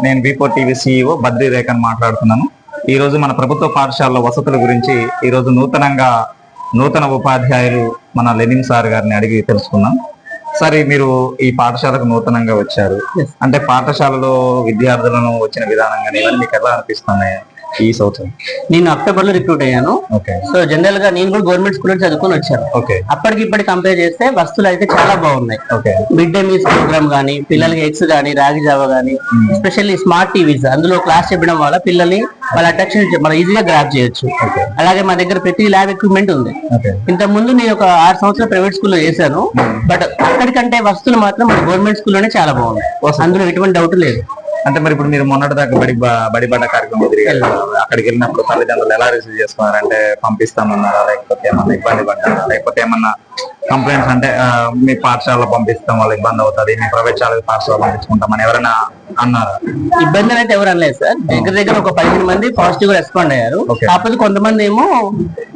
నేను V4 TV CEO Badri రేఖన్ మాట్లాడుతున్నాను. ఈ రోజు మన ప్రభుత్వ పాఠశాలలో వసతుల గురించి ఈ రోజు నూతన ఉపాధ్యాయులు మన లెనిన్ సార్ గారిని అడిగి తెలుసుకున్నాం. సార్, మీరు ఈ పాఠశాలకు నూతనంగా వచ్చారు. అంటే పాఠశాలలో విద్యార్థులను వచ్చిన విధానం కానీ ఇవన్నీ మీకు ఎలా అనిపిస్తున్నాయి ఈ సంవత్సరం? నేను అక్టోబర్ లో రిక్రూట్ అయ్యాను. సో జనరల్ గా నేను కూడా గవర్నమెంట్ స్కూల్ లో చదువుకొని వచ్చాను. అప్పటికి ఇప్పటికి కంపేర్ చేస్తే వస్తువులు అయితే చాలా బాగున్నాయి. మిడ్ డే మీల్స్ ప్రోగ్రామ్ గానీ, పిల్లలకి ఎగ్స్ గానీ, రాగి జావా గానీ, ఎస్పెషల్లీ స్మార్ట్ టీవీస్ అందులో క్లాస్ చెప్పడం వల్ల పిల్లల్ని వాళ్ళ అట్రాక్షన్ మనం ఈజీగా గ్రాప్ చేయొచ్చు. అలాగే మా దగ్గర ప్రతి ల్యాబ్ ఎక్విప్మెంట్ ఉంది. ఇంత ముందు నేను ఒక 6 సంవత్సరాలు ప్రైవేట్ స్కూల్లో చేశాను. బట్ అక్కడికంటే వస్తువులు మాత్రం మన గవర్నమెంట్ స్కూల్లోనే చాలా బాగున్నాయి. అందులో ఎటువంటి డౌట్ లేదు. అంటే మరి ఇప్పుడు మీరు మొన్నటి దాకా బడిబడ్డ కార్యక్రమం తిరిగారు. అక్కడికి వెళ్ళినప్పుడు తల్లిదండ్రులు ఎలా రిసీవ్ చేసుకున్నారంటే పంపిస్తామన్నారా, లేకపోతే ఏమన్నా ఇబ్బంది పడ్డారా, లేకపోతే ఏమన్నా కంప్లైంట్స్ అంటే మీ పాఠశాలలో పంపిస్తాం వాళ్ళు ఇబ్బంది అవుతుంది, మీ ప్రైవేట్ పాఠశాల పంపించుకుంటామని ఎవరైనా అన్నారా? ఇబ్బంది అయితే ఎవరు అనలేదు సార్. దగ్గర ఒక 15 మంది పాజిటివ్ గా రెస్పాండ్ అయ్యారు. కాకపోతే కొంతమంది ఏమో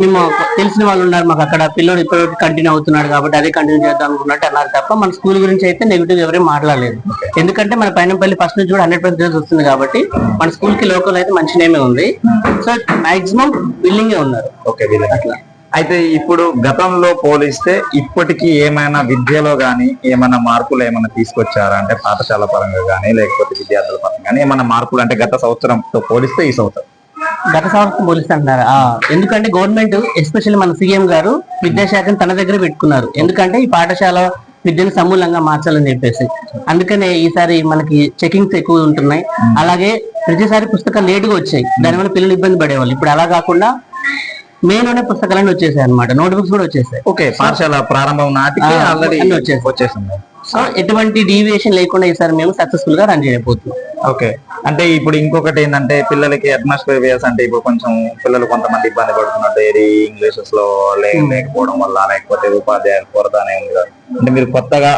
మేము తెలిసిన వాళ్ళు ఉన్నారు, మాకు అక్కడ పిల్లలు ఇప్పటివరకు కంటిన్యూ అవుతున్నాడు కాబట్టి అదే కంటిన్యూ చేద్దాం అనుకున్నట్టు అన్నారు తప్ప మన స్కూల్ గురించి అయితే నెగిటివ్ ఎవరేం మాట్లాడలేదు. ఎందుకంటే మన పైనపల్లి ఫస్ట్ నుంచి కూడా 100% వస్తుంది కాబట్టి మన స్కూల్ కి లోకల్ అయితే మంచి నేమే ఉంది. సో మాక్సిమం విల్లింగే ఉన్నారు. అట్లా అయితే ఇప్పుడు గతంలో పోలిస్తే ఇప్పటికీ ఏమైనా విద్యలో గానీ ఏమైనా మార్పులు ఏమైనా తీసుకొచ్చారా? అంటే పాఠశాల పరంగా గానీ లేకపోతే విద్యార్థుల పరంగా కానీ ఏమైనా మార్పులు అంటే గత సంవత్సరంతో పోలిస్తే ఈ సంవత్సరం? గత సంవత్సరం పోలిస్తే అంటారా? ఎందుకంటే గవర్నమెంట్ ఎస్పెషల్లీ మన సీఎం గారు విద్యాశాఖను తన దగ్గర పెట్టుకున్నారు. ఎందుకంటే ఈ పాఠశాల విద్యను సమూలంగా మార్చాలని చెప్పేసి. అందుకనే ఈసారి మనకి చెకింగ్స్ ఎక్కువ ఉంటున్నాయి. అలాగే ప్రతిసారి పుస్తకాలు లేటుగా వచ్చాయి, దానివల్ల పిల్లలు ఇబ్బంది పడేవాళ్ళు. ఇప్పుడు అలా కాకుండా మే లోనే పుస్తకాలన్నీ వచ్చేసాయి అనమాట. నోట్ బుక్స్ కూడా వచ్చేసాయి. పాఠశాల ప్రారంభం నాటికి ఆల్రెడీ వచ్చేసింది. సో ఎటువంటి డీవియేషన్ లేకుండా ఈసారి మేము సక్సెస్ఫుల్ గా రన్ చేయబోతున్నాం. ఓకే. అంటే ఇప్పుడు ఇంకొకటి ఏంటంటే పిల్లలకి అట్మాస్ఫియర్ వేస్ అంటే ఇప్పుడు కొంచెం పిల్లలు కొంతమంది ఇబ్బంది పడుతున్నట్టు ఏది ఇంగ్లీషెస్ లో లేకపోవడం వల్ల, లేకపోతే ఉపాధ్యాయుల కొరత అనే ఉంది. అంటే మీరు కొత్తగా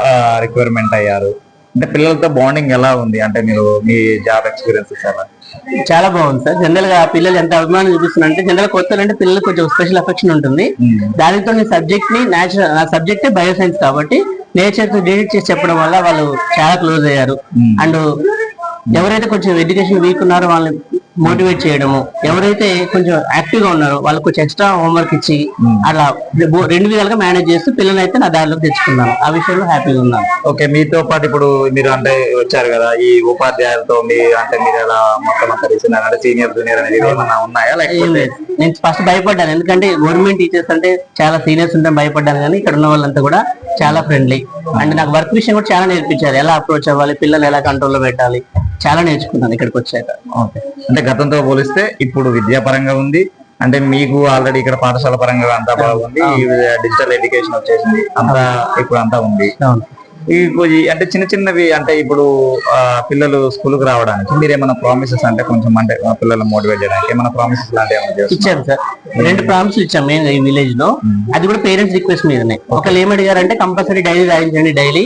రిక్వైర్మెంట్ అయ్యారు అంటే పిల్లలతో బాండింగ్ ఎలా ఉంది? అంటే మీరు మీ జాబ్ ఎక్స్పీరియన్స్ చాలా బాగుంది సార్. జనరల్ గా పిల్లలు ఎంత అభిమానం చూపిస్తున్నారు అంటే జనరల్ కొత్త అంటే పిల్లలకు కొంచెం స్పెషల్ అఫెక్షన్ ఉంటుంది. దానితో సబ్జెక్ట్ ని నా సబ్జెక్టే బయోసైన్స్ కాబట్టి నేచర్ తో డెడిట్ చేసి చెప్పడం వల్ల వాళ్ళు చాలా క్లోజ్ అయ్యారు. అండ్ ఎవరైతే కొంచెం ఎడ్యుకేషన్ వీక్ ఉన్నారో వాళ్ళని మోటివేట్ చేయడము, ఎవరైతే కొంచెం యాక్టివ్ గా ఉన్నారో వాళ్ళకి కొంచెం ఎక్స్ట్రా హోంవర్క్ ఇచ్చి అలా 2 విధాలుగా మేనేజ్ చేస్తూ పిల్లలు అయితే నా దారిలోకి తెచ్చుకున్నాను. ఆ విషయంలో హ్యాపీగా ఉన్నాను. ఓకే. మీతో పాటు ఇప్పుడు మీరు అంటే వచ్చారు కదా ఈ ఉపాధ్యాయులతో మీరు ఎలా మొత్తం అంటే సీనియర్ జూనియర్ అనేది ఏమన్నా ఉన్నాయా? నేను ఫస్ట్ భయపడ్డాను, ఎందుకంటే గవర్నమెంట్ టీచర్స్ అంటే చాలా సీనియర్స్ ఉంటే భయపడ్డాను. కానీ ఇక్కడ ఉన్న వాళ్ళంతా కూడా చాలా ఫ్రెండ్లీ. అండ్ నాకు వర్క్ విషయం కూడా చాలా నేర్పించారు. ఎలా అప్రోచ్ అవ్వాలి, పిల్లలు ఎలా కంట్రోల్లో పెట్టాలి, చాలా నేర్చుకున్నాను ఇక్కడికి వచ్చాక. ఓకే. అంటే గతంతో పోలిస్తే ఇప్పుడు విద్యాపరంగా ఉంది అంటే మీకు ఆల్రెడీ ఇక్కడ పాఠశాల పరంగా అంతా బాగుంది. డిజిటల్ ఎడ్యుకేషన్ వచ్చేసింది, అంతా ఇప్పుడు అంతా ఉంది. అంటే చిన్నవి అంటే ఇప్పుడు పిల్లలు స్కూల్ కు రావడానికి మీరు ఏమైనా ప్రామిసెస్ అంటే కొంచెం అంటే పిల్లలు మోటివేట్ చేయడానికి ఏమైనా ప్రామిసెస్ లాంటివి ఇచ్చాను సార్? 2 ప్రామిసెస్ ఇచ్చాం మెయిన్ ఈ విలేజ్ లో. అది కూడా పేరెంట్స్ రిక్వెస్ట్ మీదనే. ఒకళ్ళు ఏమడిగారంటే కంపల్సరీ డైలీ రాయించండి, డైలీ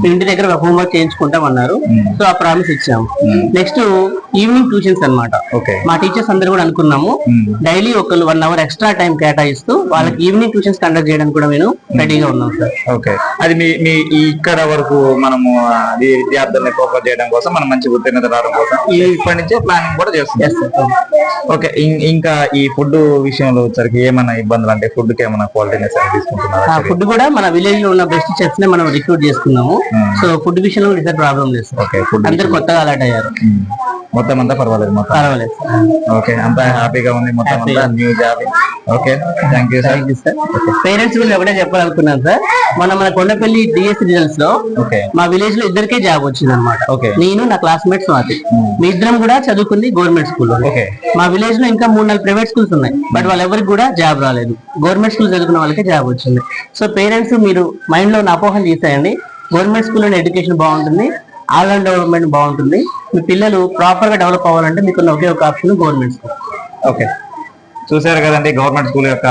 ఇంటి దగ్గర హోంవర్క్ చేయించుకుంటాం అన్నారు. సో ఆ ప్రామిస్ ఇచ్చాము. నెక్స్ట్ ఈవినింగ్ ట్యూషన్స్ అన్నమాట. మా టీచర్స్ అందరు కూడా అనుకున్నాము డైలీ ఒకళ్ళు 1 అవర్ ఎక్స్ట్రా టైం కేటాయిస్తూ వాళ్ళకి ఈవినింగ్ ట్యూషన్స్ కండక్ట్ చేయడానికి కూడా మేము రెడీగా ఉన్నాం సార్. ఓకే. అది మీ ఇక్కడ వరకు మనము విద్యార్థుల్ని ఫోకస్ చేయడం కోసం మనం మంచి ఉత్తీర్ణత రావడం కోసం ఇప్పటి నుంచే ప్లానింగ్ కూడా చేస్తున్నాం. ఓకే. ఇంకా ఈ ఫుడ్ విషయంలో వచ్చరికి ఏమైనా ఇబ్బందులు అంటే ఫుడ్ కి ఏమైనా క్వాలిటీనెస్ తీసుకుంటున్నారా? ఫుడ్ కూడా మన విలేజ్ లో ఉన్న బెస్ట్ చెఫ్స్ నే మనం రిక్రూట్ చేసుకున్నాము. సో ఫుడ్ విషయంలో కూడా ప్రాబ్లం లేదు. ఓకే. అందరు కొత్తగా అలర్ట్ అయ్యారు. మొత్తం అంతా పర్వాలేదు? పర్వాలేదు. ఓకే. అంతా హ్యాపీగా ఉంది మొత్తం అంతా new job. Okay. Thank you sir. Parents గురించి ఒకటే చెప్పాలనుకున్నాను సార్. మన కొండపల్లి డిఎస్ రిజల్ట్స్ లో మా విలేజ్ లో ఇద్దరికే జాబ్ వచ్చింది అనమాట. నేను నా క్లాస్మేట్ స్వాతి, మీ ఇద్దరం కూడా చదువుకుంది గవర్నమెంట్ స్కూల్. మా విలేజ్ లో ఇంకా 3-4 ప్రైవేట్ స్కూల్స్ ఉన్నాయి, బట్ వాళ్ళెవరికి కూడా జాబ్ రాలేదు. గవర్నమెంట్ స్కూల్ చదువుకున్న వాళ్ళకే జాబ్ వచ్చింది. సో పేరెంట్స్ మీరు మైండ్ లో అపోహలు తీసేయండి. గవర్నమెంట్ స్కూల్లో ఎడ్యుకేషన్ బాగుంటుంది, ఆల్ రౌండ్ డెవలప్మెంట్ బాగుంటుంది. మీ పిల్లలు ప్రాపర్ గా డెవలప్ అవ్వాలంటే మీకు ఒకే ఒక ఆప్షన్ గవర్నమెంట్ స్కూల్. ఓకే. చూసారు కదండి గవర్నమెంట్ స్కూల్ యొక్క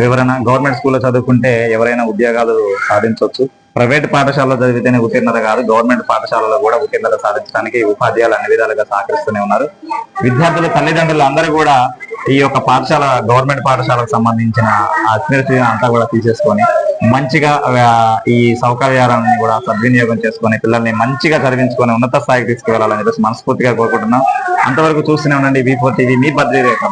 వివరణ. గవర్నమెంట్ స్కూల్లో చదువుకుంటే ఎవరైనా ఉద్యోగాలు సాధించవచ్చు. ప్రైవేట్ పాఠశాలలో చదివితేనే ఉత్తీర్ణత కాదు, గవర్నమెంట్ పాఠశాలలో కూడా ఉత్తీర్ణత సాధించడానికి ఉపాధ్యాయులు అన్ని విధాలుగా సహకరిస్తూనే ఉన్నారు. విద్యార్థుల తల్లిదండ్రులు అందరూ కూడా ఈ యొక్క పాఠశాల గవర్నమెంట్ పాఠశాలకు సంబంధించిన అస్మిరతి అంతా కూడా తీసేసుకొని మంచిగా ఈ సౌకర్యాలను కూడా సద్వినియోగం చేసుకొని పిల్లల్ని మంచిగా చదివించుకొని ఉన్నత స్థాయికి తీసుకువెళ్ళాలని చెప్పేసి మనస్ఫూర్తిగా కోరుకుంటున్నాం. అంతవరకు చూస్తూనే ఉండండి V4 TV, మీ బద్రీ రేఖ.